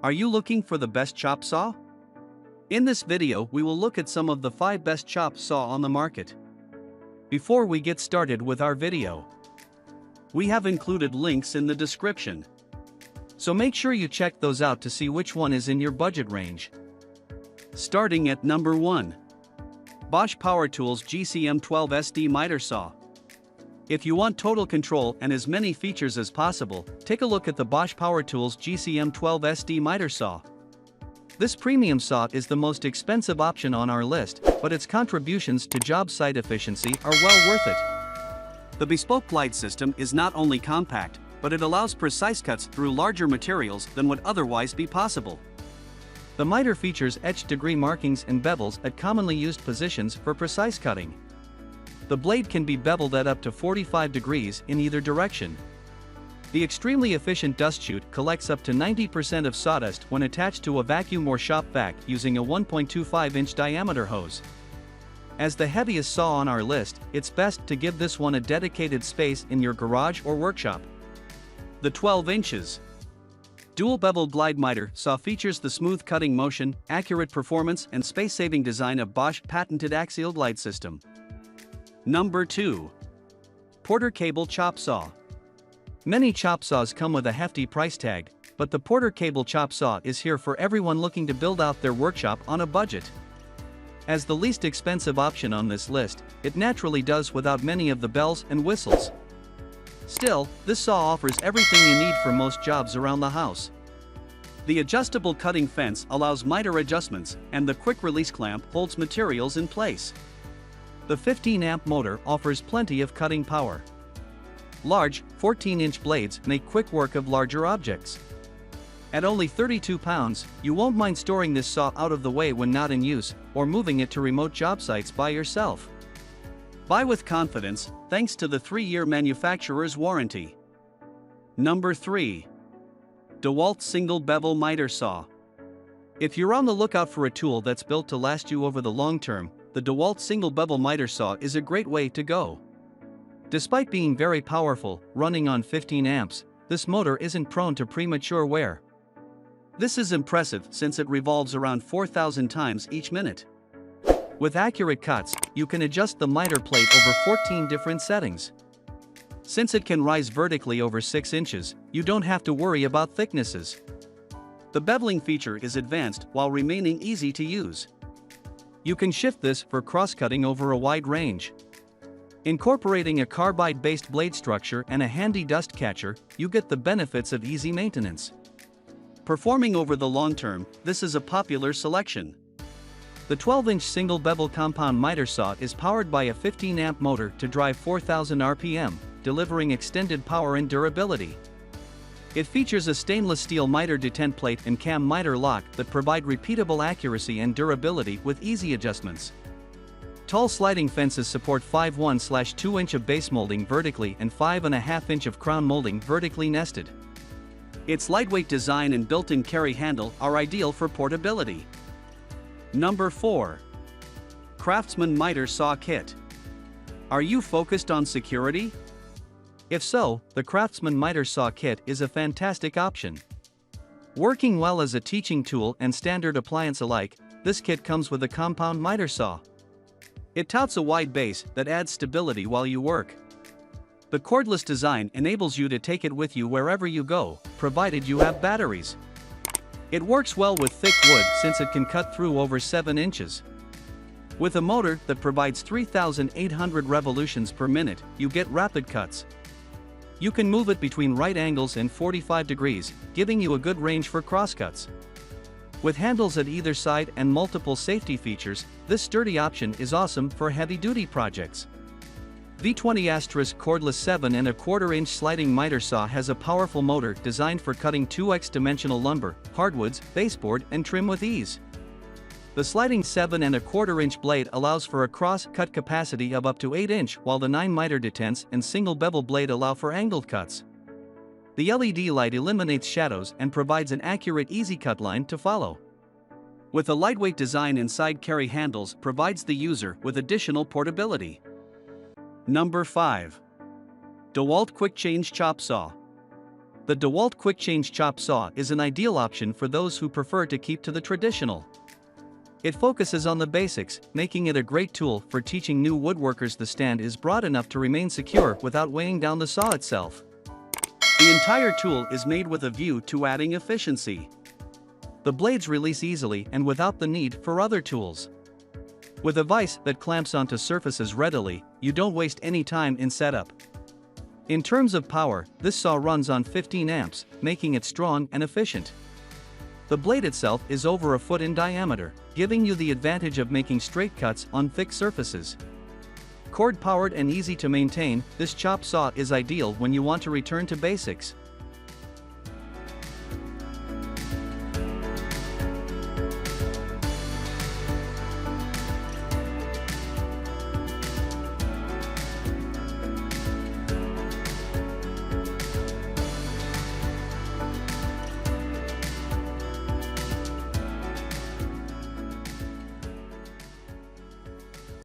Are you looking for the best chop saw? In this video, we will look at some of the 5 best chop saw on the market. Before we get started with our video, we have included links in the description. So make sure you check those out to see which one is in your budget range. Starting at number 1. Bosch Power Tools GCM12 SD Miter Saw. If you want total control and as many features as possible, take a look at the Bosch Power Tools GCM12 SD Miter Saw. This premium saw is the most expensive option on our list, but its contributions to job site efficiency are well worth it. The bespoke blade system is not only compact, but it allows precise cuts through larger materials than would otherwise be possible. The miter features etched degree markings and bevels at commonly used positions for precise cutting. The blade can be beveled at up to 45 degrees in either direction. The extremely efficient dust chute collects up to 90% of sawdust when attached to a vacuum or shop vac using a 1.25-inch diameter hose. As the heaviest saw on our list, it's best to give this one a dedicated space in your garage or workshop. The 12 inches Dual Bevel Glide Miter Saw features the smooth cutting motion, accurate performance and space-saving design of Bosch patented axial glide system. Number 2. Porter Cable Chop Saw. Many chop saws come with a hefty price tag, but the Porter Cable Chop Saw is here for everyone looking to build out their workshop on a budget. As the least expensive option on this list, it naturally does without many of the bells and whistles. Still, this saw offers everything you need for most jobs around the house. The adjustable cutting fence allows miter adjustments, and the quick-release clamp holds materials in place. The 15-amp motor offers plenty of cutting power. Large, 14-inch blades make quick work of larger objects. At only 32 pounds, you won't mind storing this saw out of the way when not in use, or moving it to remote job sites by yourself. Buy with confidence, thanks to the 3-year manufacturer's warranty. Number 3. DeWalt Single Bevel Miter Saw. If you're on the lookout for a tool that's built to last you over the long term, the DeWalt Single Bevel Miter Saw is a great way to go. Despite being very powerful, running on 15 amps, this motor isn't prone to premature wear. This is impressive since it revolves around 4,000 times each minute. With accurate cuts, you can adjust the miter plate over 14 different settings. Since it can rise vertically over 6 inches, you don't have to worry about thicknesses. The beveling feature is advanced while remaining easy to use. You can shift this for cross-cutting over a wide range. Incorporating a carbide-based blade structure and a handy dust catcher, you get the benefits of easy maintenance. Performing over the long term, this is a popular selection. The 12-inch single bevel compound miter saw is powered by a 15-amp motor to drive 4,000 RPM, delivering extended power and durability. It features a stainless steel miter detent plate and cam miter lock that provide repeatable accuracy and durability with easy adjustments. Tall sliding fences support 5/1/2 inch of base molding vertically and 5.5 inch of crown molding vertically nested. Its lightweight design and built-in carry handle are ideal for portability. Number 4. Craftsman Miter Saw Kit. Are you focused on security? If so, the Craftsman Miter Saw Kit is a fantastic option. Working well as a teaching tool and standard appliance alike, this kit comes with a compound miter saw. It touts a wide base that adds stability while you work. The cordless design enables you to take it with you wherever you go, provided you have batteries. It works well with thick wood since it can cut through over 7 inches. With a motor that provides 3,800 revolutions per minute, you get rapid cuts. You can move it between right angles and 45 degrees, giving you a good range for crosscuts. With handles at either side and multiple safety features, this sturdy option is awesome for heavy-duty projects. The 20 cordless 7.25-inch sliding miter saw has a powerful motor designed for cutting 2x dimensional lumber, hardwoods, baseboard, and trim with ease. The sliding 7.25-inch blade allows for a cross-cut capacity of up to 8 inch, while the 9 miter detents and single bevel blade allow for angled cuts. The LED light eliminates shadows and provides an accurate easy cut line to follow. With a lightweight design and side carry handles provides the user with additional portability. Number 5. DeWalt Quick Change Chop Saw. The DeWalt Quick Change Chop Saw is an ideal option for those who prefer to keep to the traditional. It focuses on the basics, making it a great tool for teaching new woodworkers. The stand is broad enough to remain secure without weighing down the saw itself. The entire tool is made with a view to adding efficiency. The blades release easily and without the need for other tools. With a vise that clamps onto surfaces readily, you don't waste any time in setup. In terms of power, this saw runs on 15 amps, making it strong and efficient. The blade itself is over a foot in diameter, giving you the advantage of making straight cuts on thick surfaces. Cord-powered and easy to maintain, this chop saw is ideal when you want to return to basics.